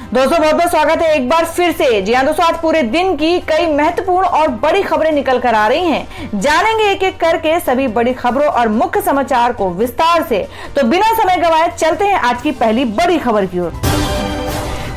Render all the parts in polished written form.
दोस्तों बहुत बहुत स्वागत है एक बार फिर से। जी हाँ दोस्तों, आज पूरे दिन की कई महत्वपूर्ण और बड़ी खबरें निकल कर आ रही हैं। जानेंगे एक एक करके सभी बड़ी खबरों और मुख्य समाचार को विस्तार से। तो बिना समय गवाए चलते हैं आज की पहली बड़ी खबर की ओर।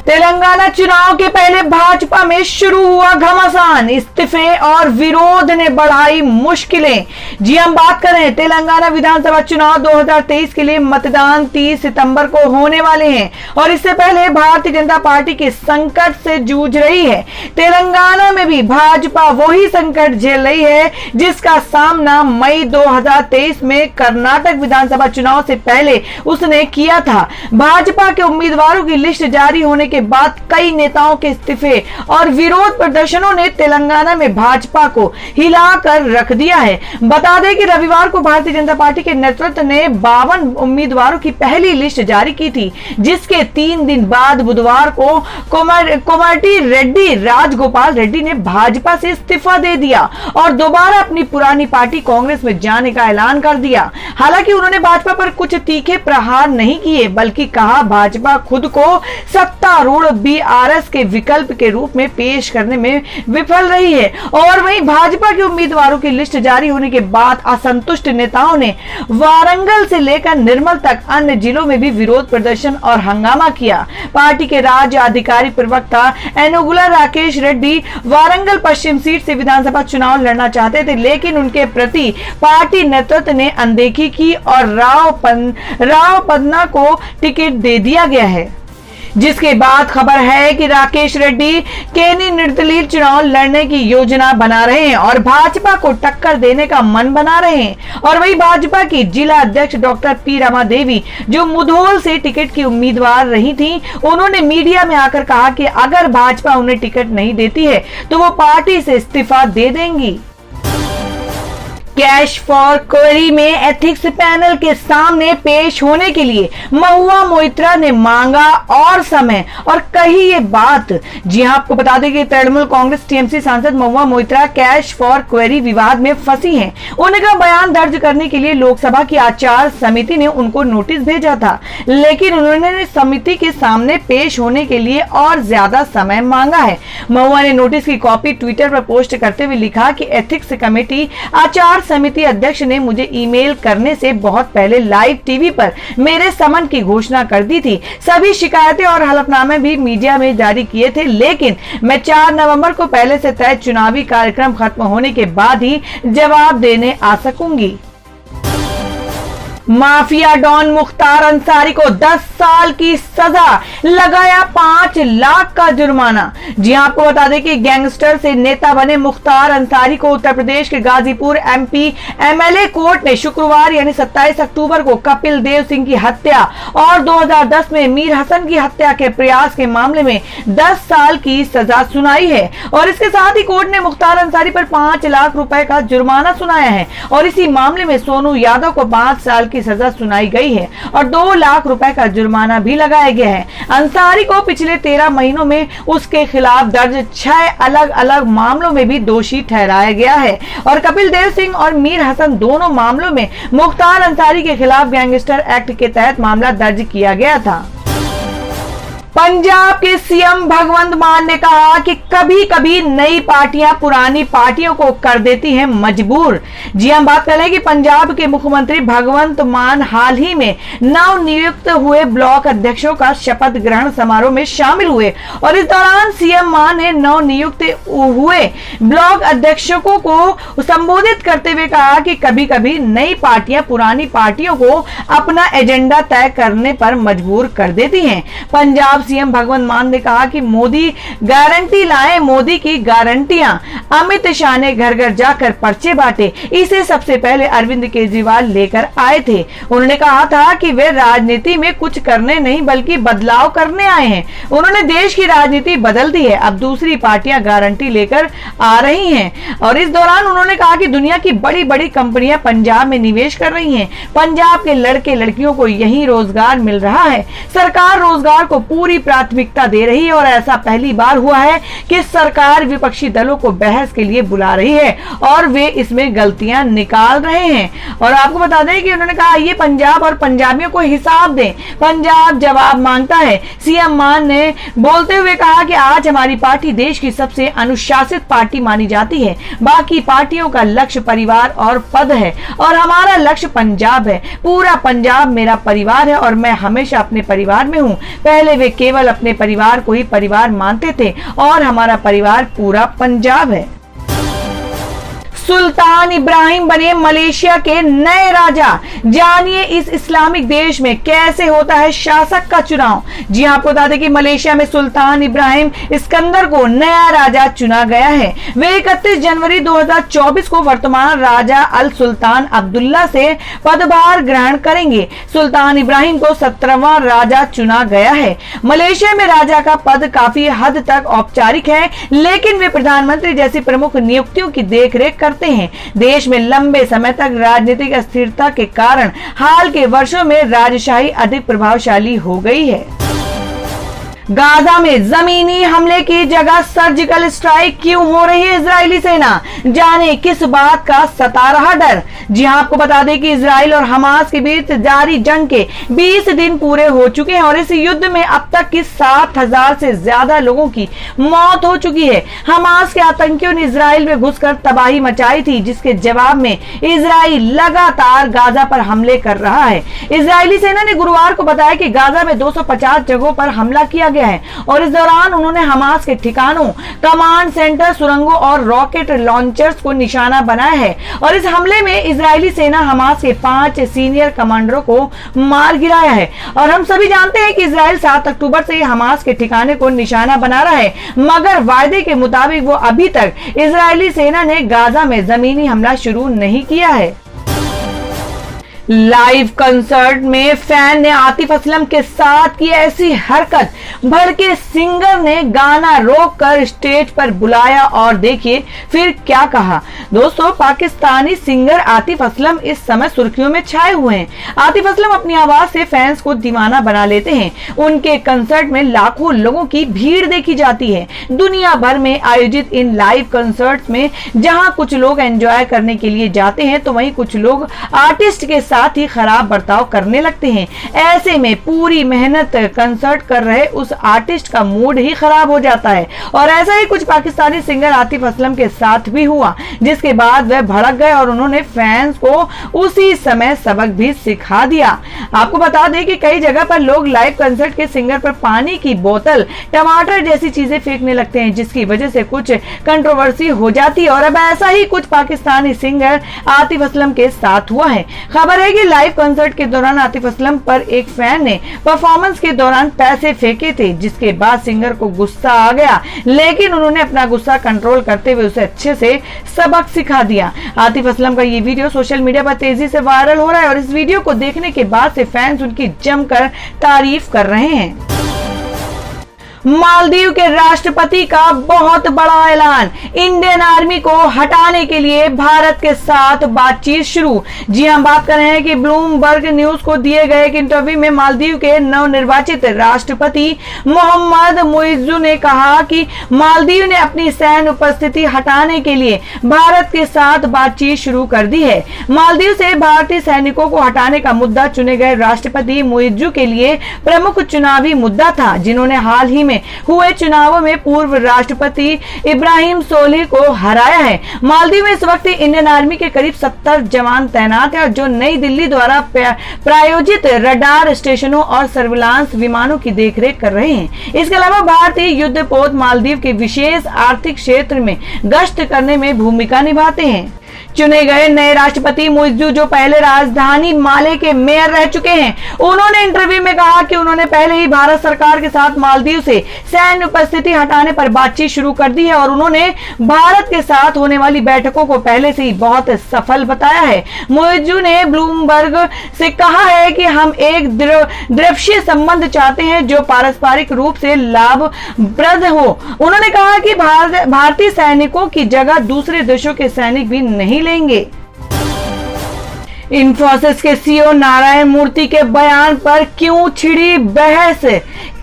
तेलंगाना चुनाव के पहले भाजपा में शुरू हुआ घमासान, इस्तीफे और विरोध ने बढ़ाई मुश्किलें। जी हम बात कर रहे हैं तेलंगाना विधानसभा चुनाव 2023 के लिए मतदान 30 सितंबर को होने वाले हैं और इससे पहले भारतीय जनता पार्टी के संकट से जूझ रही है। तेलंगाना में भी भाजपा वही संकट झेल रही है जिसका सामना मई 2023 में कर्नाटक विधानसभा चुनाव से पहले उसने किया था। भाजपा के उम्मीदवारों की लिस्ट जारी होने के बाद कई नेताओं के इस्तीफे और विरोध प्रदर्शनों ने तेलंगाना में भाजपा को हिलाकर रख दिया है। बता दें कि रविवार को भारतीय जनता पार्टी के नेतृत्व ने 52 उम्मीदवारों की पहली लिस्ट जारी की थी, जिसके 3 दिन बाद बुधवार को कोमटिरेड्डी रेड्डी राजगोपाल रेड्डी ने भाजपा से इस्तीफा दे दिया और दोबारा अपनी पुरानी पार्टी कांग्रेस में जाने का ऐलान कर दिया। हालांकि उन्होंने भाजपा पर कुछ तीखे प्रहार नहीं किए, बल्कि कहा भाजपा खुद को सत्तारूढ़ बीआरएस के विकल्प के रूप में पेश करने में विफल रही है। और वहीं भाजपा के उम्मीदवारों की लिस्ट जारी होने के बाद असंतुष्ट नेताओं ने वारंगल से लेकर निर्मल तक अन्य जिलों में भी विरोध प्रदर्शन और हंगामा किया। पार्टी के राज्य अधिकारी प्रवक्ता एनुगुला राकेश रेड्डी वारंगल पश्चिम सीट से विधानसभा चुनाव लड़ना चाहते थे, लेकिन उनके प्रति पार्टी नेतृत्व ने अनदेखी की और राव पन्ना को टिकट दे दिया गया है, जिसके बाद खबर है कि राकेश रेड्डी केनी निर्दलीय चुनाव लड़ने की योजना बना रहे हैं और भाजपा को टक्कर देने का मन बना रहे हैं। और वही भाजपा की जिला अध्यक्ष डॉक्टर पी रमा देवी, जो मुधोल से टिकट की उम्मीदवार रही थी, उन्होंने मीडिया में आकर कहा कि अगर भाजपा उन्हें टिकट नहीं देती है तो वो पार्टी से इस्तीफा दे देंगी। कैश फॉर क्वेरी में एथिक्स पैनल के सामने पेश होने के लिए महुआ मोइत्रा ने मांगा और समय और कही ये बात। जी हां, आपको बता दें कि तृणमूल कांग्रेस टीएमसी सांसद Mahua Moitra cash for query विवाद में फंसी हैं। उनका बयान दर्ज करने के लिए लोकसभा की आचार समिति ने उनको नोटिस भेजा था, लेकिन उन्होंने समिति के सामने पेश होने के लिए और ज्यादा समय मांगा है। महुआ ने नोटिस की कॉपी ट्विटर पर पोस्ट करते हुए लिखा कि एथिक्स कमेटी आचार समिति अध्यक्ष ने मुझे ईमेल करने से बहुत पहले लाइव टीवी पर मेरे समन की घोषणा कर दी थी। सभी शिकायतें और हलफनामे भी मीडिया में जारी किए थे, लेकिन मैं 4 नवंबर को पहले से तय चुनावी कार्यक्रम खत्म होने के बाद ही जवाब देने आ सकूंगी। माफिया डॉन मुख्तार अंसारी को 10 साल की सजा, लगाया 5 लाख का जुर्माना। जी आपको बता दें कि गैंगस्टर से नेता बने मुख्तार अंसारी को उत्तर प्रदेश के गाजीपुर एमपी एमएलए कोर्ट ने शुक्रवार यानी 27 अक्टूबर को कपिल देव सिंह की हत्या और 2010 में मीर हसन की हत्या के प्रयास के मामले में 10 साल की सजा सुनाई है। और इसके साथ ही कोर्ट ने मुख्तार अंसारी पर 5 लाख रुपए का जुर्माना सुनाया है और इसी मामले में सोनू यादव को 5 साल की सजा सुनाई गई है और 2 लाख रुपए का जुर्माना भी लगाया गया है। अंसारी को पिछले 13 महीनों में उसके खिलाफ दर्ज 6 अलग अलग मामलों में भी दोषी ठहराया गया है और कपिल देव सिंह और मीर हसन दोनों मामलों में मुख्तार अंसारी के खिलाफ गैंगस्टर एक्ट के तहत मामला दर्ज किया गया था। पंजाब के सीएम भगवंत मान ने कहा कि कभी कभी नई पार्टियां पुरानी पार्टियों को कर देती हैं मजबूर। जी हम बात कर रहे हैं कि पंजाब के मुख्यमंत्री भगवंत मान हाल ही में नव नियुक्त हुए ब्लॉक अध्यक्षों का शपथ ग्रहण समारोह में शामिल हुए और इस दौरान सीएम मान ने नव नियुक्त हुए ब्लॉक अध्यक्षों को संबोधित करते हुए कहा कि कभी कभी नई पार्टियां पुरानी पार्टियों को अपना एजेंडा तय करने पर मजबूर कर देती हैं। पंजाब सीएम भगवंत मान ने कहा कि मोदी गारंटी लाए, मोदी की गारंटियां। अमित शाह ने घर घर जाकर पर्चे बांटे, इसे सबसे पहले अरविंद केजरीवाल लेकर आए थे। उन्होंने कहा था कि वे राजनीति में कुछ करने नहीं बल्कि बदलाव करने आए हैं। उन्होंने देश की राजनीति बदल दी है, अब दूसरी पार्टियां गारंटी लेकर आ रही हैं। और इस दौरान उन्होंने कहा कि दुनिया की बड़ी बड़ी कंपनियां पंजाब में निवेश कर रही हैं। पंजाब के लड़के लड़कियों को यही रोजगार मिल रहा है। सरकार रोजगार को पूरी पूरी प्राथमिकता दे रही है और ऐसा पहली बार हुआ है कि सरकार विपक्षी दलों को बहस के लिए बुला रही है और वे इसमें गलतियां निकाल रहे हैं। और आपको बता दें कि उन्होंने कहा ये पंजाब और पंजाबियों को हिसाब दें, पंजाब जवाब मांगता है। सीएम मान ने बोलते हुए कहा कि आज हमारी पार्टी देश की सबसे अनुशासित पार्टी मानी जाती है। बाकी पार्टियों का लक्ष्य परिवार और पद है और हमारा लक्ष्य पंजाब है। पूरा पंजाब मेरा परिवार है और मैं हमेशा अपने परिवार में हूँ। पहले वे केवल अपने परिवार को ही परिवार मानते थे और हमारा परिवार पूरा पंजाब है। सुल्तान इब्राहिम बने मलेशिया के नए राजा। जानिए इस इस्लामिक देश में कैसे होता है शासक का चुनाव। जी हां, आपको बता दें कि मलेशिया में सुल्तान इब्राहिम इस्कंदर को नया राजा चुना गया है। वे 31 जनवरी 2024 को वर्तमान राजा अल सुल्तान अब्दुल्ला से पदभार ग्रहण करेंगे। सुल्तान इब्राहिम को 17वां राजा चुना गया है। मलेशिया में राजा का पद काफी हद तक औपचारिक है, लेकिन वे प्रधानमंत्री जैसी प्रमुख नियुक्तियों की देखरेख करते हैं। देश में लंबे समय तक राजनीतिक अस्थिरता के कारण हाल के वर्षों में राजशाही अधिक प्रभावशाली हो गई है। गाजा में जमीनी हमले की जगह सर्जिकल स्ट्राइक क्यों हो रही है इजरायली सेना, जाने किस बात का सता रहा डर। जी हां, आपको बता दें कि इजराइल और हमास के बीच जारी जंग के 20 दिन पूरे हो चुके हैं और इस युद्ध में अब तक की 7,000 से ज्यादा लोगों की मौत हो चुकी है। हमास के आतंकियों ने इजराइल में घुसकर तबाही मचाई थी, जिसके जवाब में इजराइल लगातार गाजा पर हमले कर रहा है। इजरायली सेना ने गुरुवार को बताया कि गाजा में 250 जगहों पर हमला किया गया है और इस दौरान उन्होंने हमास के ठिकानों, कमांड सेंटर, सुरंगों और रॉकेट लॉन्चर्स को निशाना बनाया है। और इस हमले में इजरायली सेना हमास के 5 सीनियर कमांडरों को मार गिराया है। और हम सभी जानते हैं कि इजराइल 7 अक्टूबर से हमास के ठिकाने को निशाना बना रहा है, मगर वायदे के मुताबिक वो अभी तक इजरायली सेना ने गाजा में जमीनी हमला शुरू नहीं किया है। लाइव कंसर्ट में फैन ने आतिफ असलम के साथ की ऐसी हरकत, भड़के सिंगर ने गाना रोककर स्टेज पर बुलाया और देखिए फिर क्या कहा। दोस्तों, पाकिस्तानी सिंगर आतिफ असलम इस समय सुर्खियों में छाए हुए हैं। आतिफ असलम अपनी आवाज से फैंस को दीवाना बना लेते हैं। उनके कंसर्ट में लाखों लोगों की भीड़ देखी जाती है। दुनिया भर में आयोजित इन लाइव कंसर्ट में जहां कुछ लोग एंजॉय करने के लिए जाते हैं, तो वहीं कुछ लोग आर्टिस्ट के साथ ही खराब बर्ताव करने लगते हैं। ऐसे में पूरी मेहनत कंसर्ट कर रहे उस आर्टिस्ट का मूड ही खराब हो जाता है। और ऐसा ही कुछ पाकिस्तानी सिंगर आतिफ असलम के साथ भी हुआ, जिसके बाद वह भड़क गए और उन्होंने फैंस को उसी समय सबक भी सिखा दिया। आपको बता दें कि कई जगह पर लोग लाइव कंसर्ट के सिंगर पर पानी की बोतल, टमाटर जैसी चीजें फेंकने लगते हैं, जिसकी वजह से कुछ कंट्रोवर्सी हो जाती है। और अब ऐसा ही कुछ पाकिस्तानी सिंगर आतिफ असलम के साथ हुआ है। खबर है कि लाइव कंसर्ट के दौरान आतिफ असलम पर एक फैन ने परफॉर्मेंस के दौरान पैसे फेंके थे, जिसके बाद सिंगर को गुस्सा आ गया, लेकिन उन्होंने अपना गुस्सा कंट्रोल करते हुए उसे अच्छे से सबक सिखा दिया। आतिफ असलम का ये वीडियो सोशल मीडिया पर तेजी से वायरल हो रहा है और इस वीडियो को देखने के बाद से फैंस उनकी जमकर तारीफ कर रहे हैं। मालदीव के राष्ट्रपति का बहुत बड़ा ऐलान, इंडियन आर्मी को हटाने के लिए भारत के साथ बातचीत शुरू। जी हां, बात कर रहे हैं कि ब्लूमबर्ग न्यूज को दिए गए एक इंटरव्यू में मालदीव के नवनिर्वाचित राष्ट्रपति मोहम्मद मुइज्जू ने कहा कि मालदीव ने अपनी सैन्य उपस्थिति हटाने के लिए भारत के साथ बातचीत शुरू कर दी है। मालदीव से भारतीय सैनिकों को हटाने का मुद्दा चुने गए राष्ट्रपति मुइज्जू के लिए प्रमुख चुनावी मुद्दा था, जिन्होंने हाल ही में हुए चुनावों में पूर्व राष्ट्रपति इब्राहिम सोलिह को हराया है। मालदीव में इस वक्त इंडियन आर्मी के करीब 70 जवान तैनात हैं, जो नई दिल्ली द्वारा प्रायोजित रडार स्टेशनों और सर्विलांस विमानों की देखरेख कर रहे हैं। इसके अलावा भारतीय युद्धपोत मालदीव के विशेष आर्थिक क्षेत्र में गश्त करने में भूमिका निभाते हैं। चुने गए नए राष्ट्रपति मुइज्जू, जो पहले राजधानी माले के मेयर रह चुके हैं, उन्होंने इंटरव्यू में कहा कि उन्होंने पहले ही भारत सरकार के साथ मालदीव से सैन्य उपस्थिति हटाने पर बातचीत शुरू कर दी है और उन्होंने भारत के साथ होने वाली बैठकों को पहले से ही बहुत सफल बताया है। मुइज्जू ने ब्लूमबर्ग से कहा है कि हम एक द्विपक्षीय संबंध चाहते हैं जो पारस्परिक रूप से लाभप्रद हो। उन्होंने कहा कि भारतीय सैनिकों की जगह दूसरे देशों के सैनिक भी नहीं लेंगे। इन्फोसिस के सीईओ नारायण मूर्ति के बयान पर क्यों छिड़ी बहस,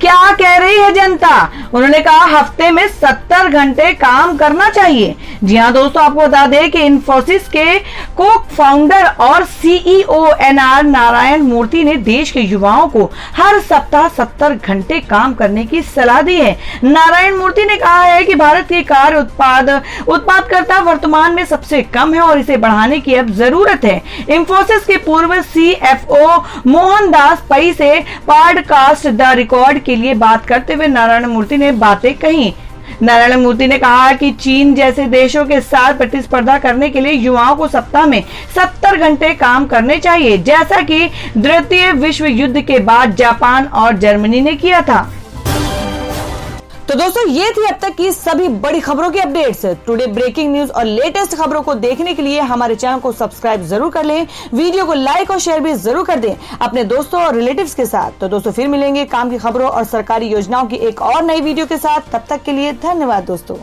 क्या कह रही है जनता? उन्होंने कहा हफ्ते में 70 घंटे काम करना चाहिए। जी हाँ दोस्तों, आपको बता दें कि इन्फोसिस के को फाउंडर और सीईओ एनआर नारायण मूर्ति ने देश के युवाओं को हर सप्ताह 70 घंटे काम करने की सलाह दी है। नारायण मूर्ति ने कहा है कि भारत की कार उत्पादकता वर्तमान में सबसे कम है और इसे बढ़ाने की अब जरूरत है। इन्फोसिस के पूर्व सीएफओ मोहनदास पई से पॉडकास्ट द रिकॉर्ड के लिए बात करते हुए नारायण मूर्ति ने बातें कही। नारायण मूर्ति ने कहा कि चीन जैसे देशों के साथ प्रतिस्पर्धा करने के लिए युवाओं को सप्ताह में 70 घंटे काम करने चाहिए, जैसा कि द्वितीय विश्व युद्ध के बाद जापान और जर्मनी ने किया था। तो दोस्तों, ये थी अब तक की सभी बड़ी खबरों की अपडेट्स। टुडे ब्रेकिंग न्यूज और लेटेस्ट खबरों को देखने के लिए हमारे चैनल को सब्सक्राइब जरूर कर लें, वीडियो को लाइक और शेयर भी जरूर कर दें अपने दोस्तों और रिलेटिव्स के साथ। तो दोस्तों, फिर मिलेंगे काम की खबरों और सरकारी योजनाओं की एक और नई वीडियो के साथ। तब तक के लिए धन्यवाद दोस्तों।